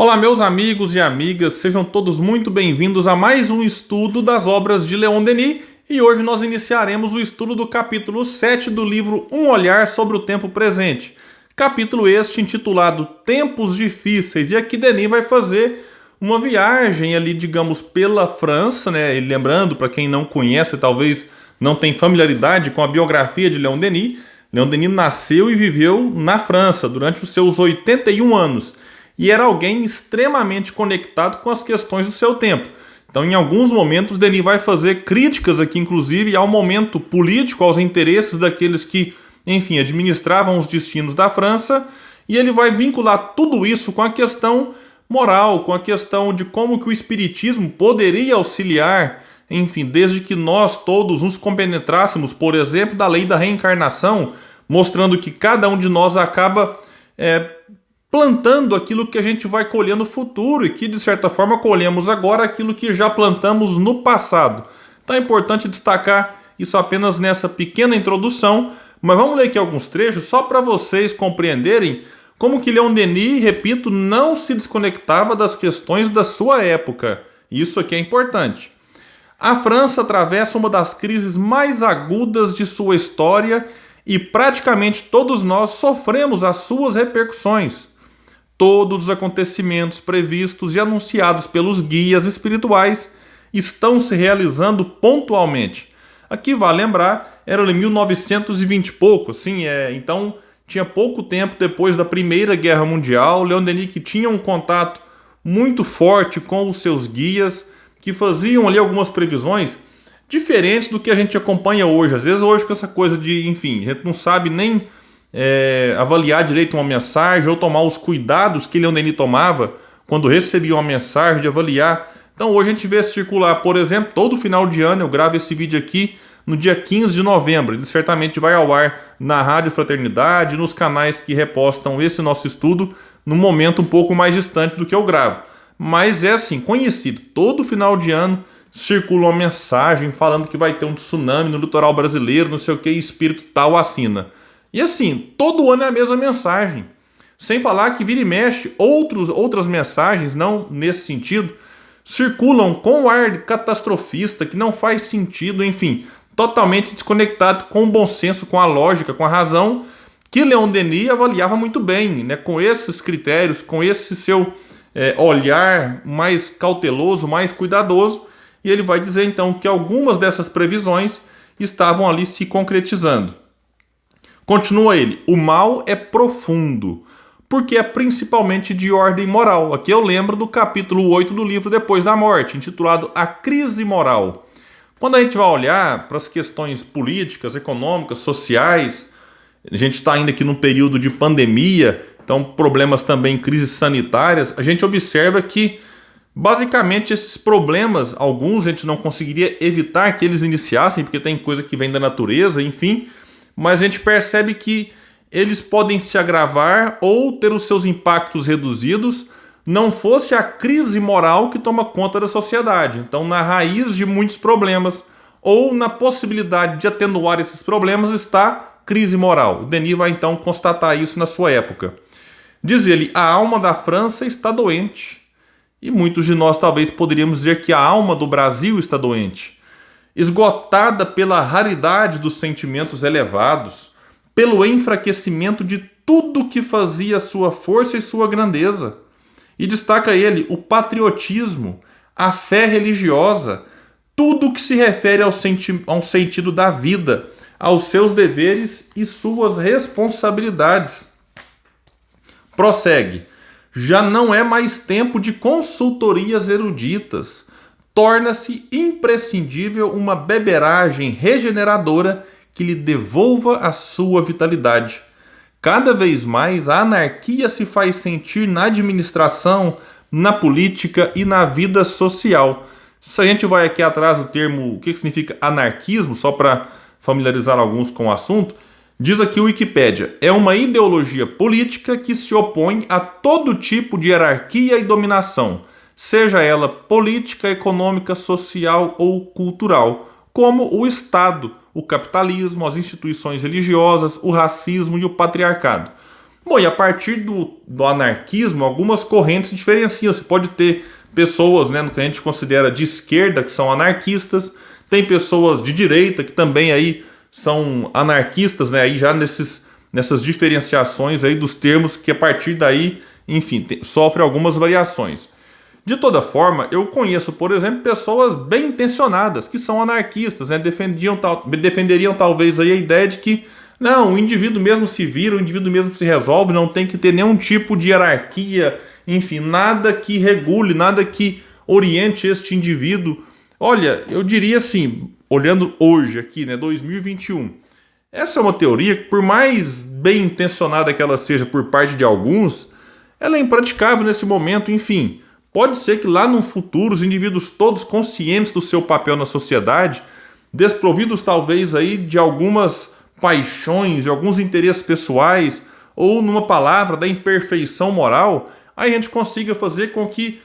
Olá, meus amigos e amigas, sejam todos muito bem-vindos a mais um estudo das obras de Leon Denis e hoje nós iniciaremos o estudo do capítulo 7 do livro Um Olhar sobre o Tempo Presente. Capítulo este intitulado Tempos Difíceis, e aqui Denis vai fazer uma viagem ali, digamos, pela França, né? E lembrando, para quem não conhece, talvez não tem familiaridade com a biografia de Leon Denis nasceu e viveu na França durante os seus 81 anos. E era alguém extremamente conectado com as questões do seu tempo. Então, em alguns momentos, Denis vai fazer críticas aqui, inclusive, ao momento político, aos interesses daqueles que, enfim, administravam os destinos da França, e ele vai vincular tudo isso com a questão moral, com a questão de como que o espiritismo poderia auxiliar, enfim, desde que nós todos nos compenetrássemos, por exemplo, da lei da reencarnação, mostrando que cada um de nós acaba plantando aquilo que a gente vai colher no futuro e que, de certa forma, colhemos agora aquilo que já plantamos no passado. Então é importante destacar isso apenas nessa pequena introdução, mas vamos ler aqui alguns trechos só para vocês compreenderem como que Leon Denis, repito, não se desconectava das questões da sua época. Isso aqui é importante. A França atravessa uma das crises mais agudas de sua história e praticamente todos nós sofremos as suas repercussões. Todos os acontecimentos previstos e anunciados pelos guias espirituais estão se realizando pontualmente. Aqui vale lembrar, era em 1920 e pouco, então tinha pouco tempo depois da Primeira Guerra Mundial. Leon Denis que tinha um contato muito forte com os seus guias, que faziam ali algumas previsões diferentes do que a gente acompanha hoje. Às vezes hoje com essa coisa de, enfim, a gente não sabe nem avaliar direito uma mensagem ou tomar os cuidados que Leon Denis tomava quando recebia uma mensagem, de avaliar. Então hoje a gente vê circular, por exemplo, todo final de ano. Eu gravo esse vídeo aqui no dia 15 de novembro. Ele certamente vai ao ar na Rádio Fraternidade, nos canais que repostam esse nosso estudo, num momento um pouco mais distante do que eu gravo. Mas é assim, conhecido, todo final de ano circula uma mensagem falando que vai ter um tsunami no litoral brasileiro, não sei o que, espírito tal assina. E assim, todo ano é a mesma mensagem. Sem falar que vira e mexe, outras mensagens, não nesse sentido, circulam com o ar catastrofista, que não faz sentido, enfim, totalmente desconectado com o bom senso, com a lógica, com a razão, que Leon Denis avaliava muito bem, né? Com esses critérios, com esse seu olhar mais cauteloso, mais cuidadoso, e ele vai dizer então que algumas dessas previsões estavam ali se concretizando. Continua ele: o mal é profundo, porque é principalmente de ordem moral. Aqui eu lembro do capítulo 8 do livro Depois da Morte, intitulado A Crise Moral. Quando a gente vai olhar para as questões políticas, econômicas, sociais, a gente está ainda aqui num período de pandemia, então problemas também, crises sanitárias, a gente observa que basicamente esses problemas, alguns a gente não conseguiria evitar que eles iniciassem, porque tem coisa que vem da natureza, enfim, mas a gente percebe que eles podem se agravar ou ter os seus impactos reduzidos, não fosse a crise moral que toma conta da sociedade. Então, na raiz de muitos problemas, ou na possibilidade de atenuar esses problemas, está crise moral. O Denis vai então constatar isso na sua época. Diz ele: a alma da França está doente. E muitos de nós talvez poderíamos dizer que a alma do Brasil está doente. Esgotada pela raridade dos sentimentos elevados, pelo enfraquecimento de tudo que fazia sua força e sua grandeza. E destaca ele o patriotismo, a fé religiosa, tudo que se refere ao sentido da vida, aos seus deveres e suas responsabilidades. Prossegue: já não é mais tempo de consultorias eruditas. Torna-se imprescindível uma beberagem regeneradora que lhe devolva a sua vitalidade. Cada vez mais a anarquia se faz sentir na administração, na política e na vida social. Se a gente vai aqui atrás do termo, o que significa anarquismo, só para familiarizar alguns com o assunto, diz aqui o Wikipédia: é uma ideologia política que se opõe a todo tipo de hierarquia e dominação, seja ela política, econômica, social ou cultural, como o Estado, o capitalismo, as instituições religiosas, o racismo e o patriarcado. Bom, e a partir do anarquismo, algumas correntes se diferenciam. Você pode ter pessoas, né, no que a gente considera de esquerda, que são anarquistas, tem pessoas de direita que também aí são anarquistas, né, aí já nessas diferenciações aí dos termos, que a partir daí, enfim, sofre algumas variações. De toda forma, eu conheço, por exemplo, pessoas bem intencionadas que são anarquistas, né? Defenderiam talvez aí a ideia de que não, o indivíduo mesmo se vira, o indivíduo mesmo se resolve, não tem que ter nenhum tipo de hierarquia, enfim, nada que regule, nada que oriente este indivíduo. Olha, eu diria assim, olhando hoje aqui, né, 2021, essa é uma teoria que, por mais bem intencionada que ela seja por parte de alguns, ela é impraticável nesse momento, enfim. Pode ser que lá no futuro os indivíduos todos conscientes do seu papel na sociedade, desprovidos talvez aí de algumas paixões, de alguns interesses pessoais, ou numa palavra da imperfeição moral, aí a gente consiga fazer com que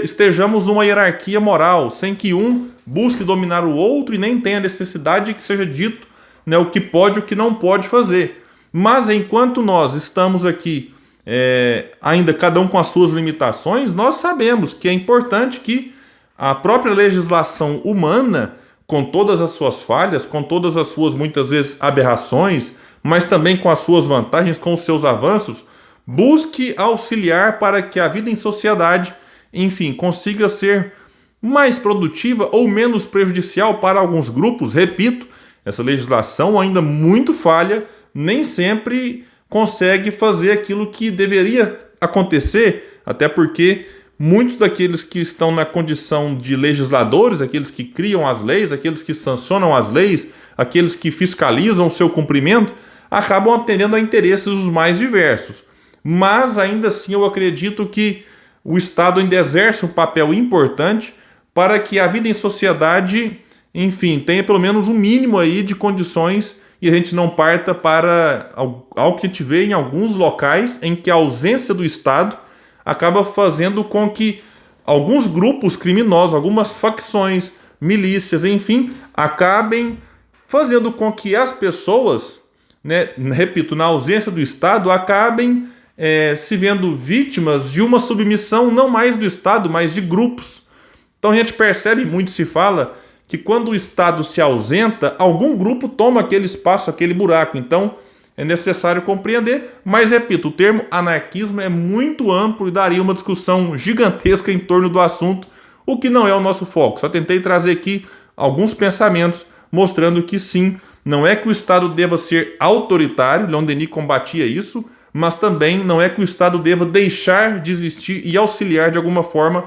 estejamos numa hierarquia moral, sem que um busque dominar o outro e nem tenha necessidade de que seja dito, né, o que pode e o que não pode fazer. Mas enquanto nós estamos aqui ainda cada um com as suas limitações, nós sabemos que é importante que a própria legislação humana, com todas as suas falhas, com todas as suas, muitas vezes, aberrações, mas também com as suas vantagens, com os seus avanços, busque auxiliar para que a vida em sociedade, enfim, consiga ser mais produtiva ou menos prejudicial para alguns grupos. Repito, essa legislação ainda muito falha, nem sempre consegue fazer aquilo que deveria acontecer, até porque muitos daqueles que estão na condição de legisladores, aqueles que criam as leis, aqueles que sancionam as leis, aqueles que fiscalizam o seu cumprimento, acabam atendendo a interesses os mais diversos. Mas ainda assim eu acredito que o Estado ainda exerce um papel importante para que a vida em sociedade, enfim, tenha pelo menos um mínimo aí de condições e a gente não parta para algo que a gente vê em alguns locais em que a ausência do Estado acaba fazendo com que alguns grupos criminosos, algumas facções, milícias, enfim, acabem fazendo com que as pessoas, né, repito, na ausência do Estado, acabem se vendo vítimas de uma submissão não mais do Estado, mas de grupos. Então a gente percebe, muito se fala, que quando o Estado se ausenta, algum grupo toma aquele espaço, aquele buraco. Então, é necessário compreender, mas repito, o termo anarquismo é muito amplo e daria uma discussão gigantesca em torno do assunto, o que não é o nosso foco. Só tentei trazer aqui alguns pensamentos mostrando que sim, não é que o Estado deva ser autoritário, Leon Denis combatia isso, mas também não é que o Estado deva deixar de existir e auxiliar de alguma forma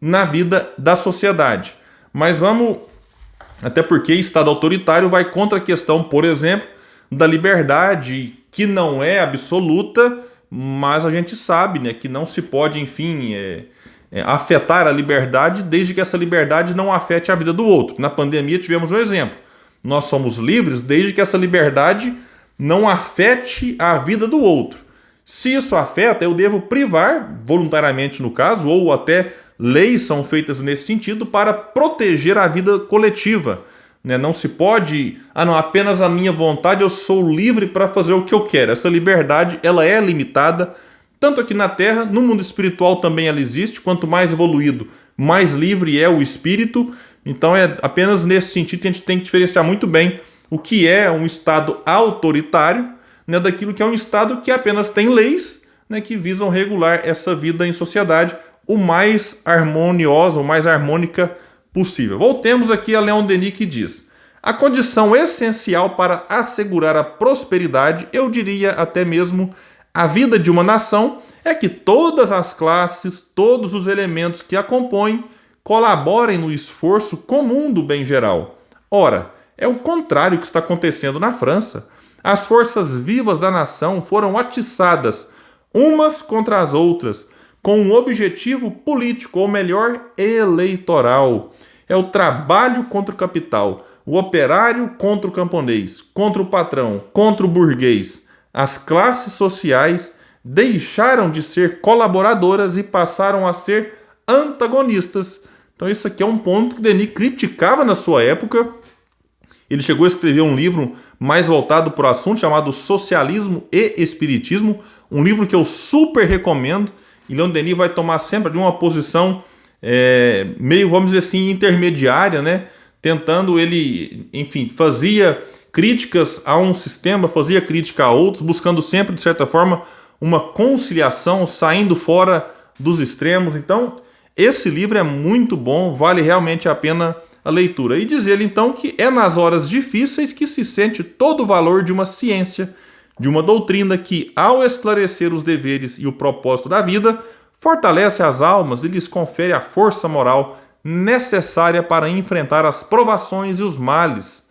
na vida da sociedade. Mas vamos... Até porque Estado autoritário vai contra a questão, por exemplo, da liberdade, que não é absoluta, mas a gente sabe, né, que não se pode, enfim, afetar a liberdade desde que essa liberdade não afete a vida do outro. Na pandemia tivemos um exemplo. Nós somos livres desde que essa liberdade não afete a vida do outro. Se isso afeta, eu devo privar, voluntariamente no caso, ou até leis são feitas nesse sentido para proteger a vida coletiva. Né? Não se pode, não, apenas a minha vontade, eu sou livre para fazer o que eu quero. Essa liberdade, ela é limitada, tanto aqui na Terra, no mundo espiritual também ela existe. Quanto mais evoluído, mais livre é o espírito. Então é apenas nesse sentido que a gente tem que diferenciar muito bem o que é um Estado autoritário, né, daquilo que é um Estado que apenas tem leis, né, que visam regular essa vida em sociedade o mais harmoniosa, o mais harmônica possível. Voltemos aqui a Leon Denis, que diz: a condição essencial para assegurar a prosperidade, eu diria até mesmo a vida de uma nação, é que todas as classes, todos os elementos que a compõem, colaborem no esforço comum do bem geral. Ora, é o contrário que está acontecendo na França. As forças vivas da nação foram atiçadas umas contra as outras, com um objetivo político, ou melhor, eleitoral. É o trabalho contra o capital, o operário contra o camponês, contra o patrão, contra o burguês. As classes sociais deixaram de ser colaboradoras e passaram a ser antagonistas. Então isso aqui é um ponto que Denis criticava na sua época. Ele chegou a escrever um livro mais voltado para o assunto, chamado Socialismo e Espiritismo, Um livro que eu super recomendo, e Leon Denis vai tomar sempre de uma posição meio, vamos dizer assim, intermediária, né? Tentando ele, enfim, fazia críticas a um sistema, fazia crítica a outros, buscando sempre, de certa forma, uma conciliação, saindo fora dos extremos. Então, esse livro é muito bom, vale realmente a pena a leitura. E diz ele, então, que é nas horas difíceis que se sente todo o valor de uma ciência, de uma doutrina que, ao esclarecer os deveres e o propósito da vida, fortalece as almas e lhes confere a força moral necessária para enfrentar as provações e os males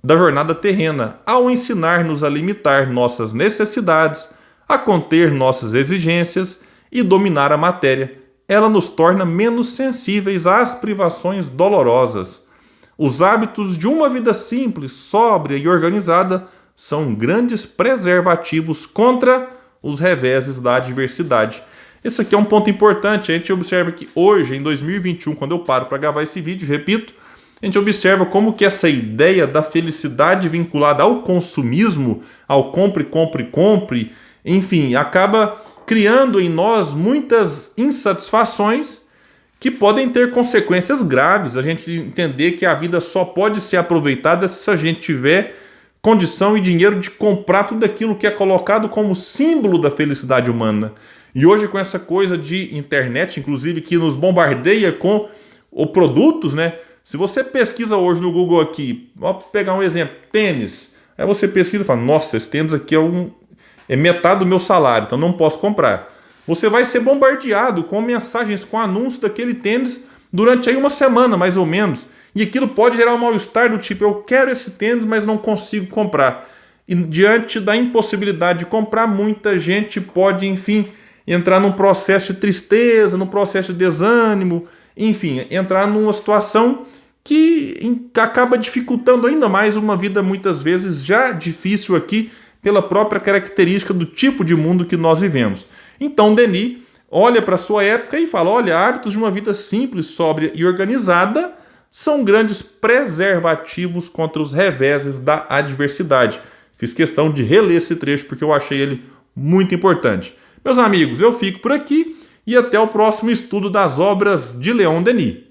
da jornada terrena, ao ensinar-nos a limitar nossas necessidades, a conter nossas exigências e dominar a matéria. Ela nos torna menos sensíveis às privações dolorosas. Os hábitos de uma vida simples, sóbria e organizada são grandes preservativos contra os reveses da adversidade. Esse aqui é um ponto importante. A gente observa que hoje, em 2021, quando eu paro para gravar esse vídeo, repito, a gente observa como que essa ideia da felicidade vinculada ao consumismo, ao compre, compre, compre, enfim, acaba criando em nós muitas insatisfações que podem ter consequências graves. A gente entender que a vida só pode ser aproveitada se a gente tiver condição e dinheiro de comprar tudo aquilo que é colocado como símbolo da felicidade humana. E hoje, com essa coisa de internet, inclusive, que nos bombardeia com produtos, né? Se você pesquisa hoje no Google aqui, vou pegar um exemplo, tênis. Aí você pesquisa e fala, nossa, esse tênis aqui é metade do meu salário, então não posso comprar. Você vai ser bombardeado com mensagens, com anúncios daquele tênis durante aí uma semana, mais ou menos. E aquilo pode gerar um mal-estar do tipo, eu quero esse tênis, mas não consigo comprar. E diante da impossibilidade de comprar, muita gente pode, enfim, entrar num processo de tristeza, num processo de desânimo, enfim, entrar numa situação que acaba dificultando ainda mais uma vida muitas vezes já difícil aqui pela própria característica do tipo de mundo que nós vivemos. Então Denis olha para a sua época e fala, olha, hábitos de uma vida simples, sóbria e organizada são grandes preservativos contra os reveses da adversidade. Fiz questão de reler esse trecho porque eu achei ele muito importante. Meus amigos, eu fico por aqui e até o próximo estudo das obras de Leon Denis.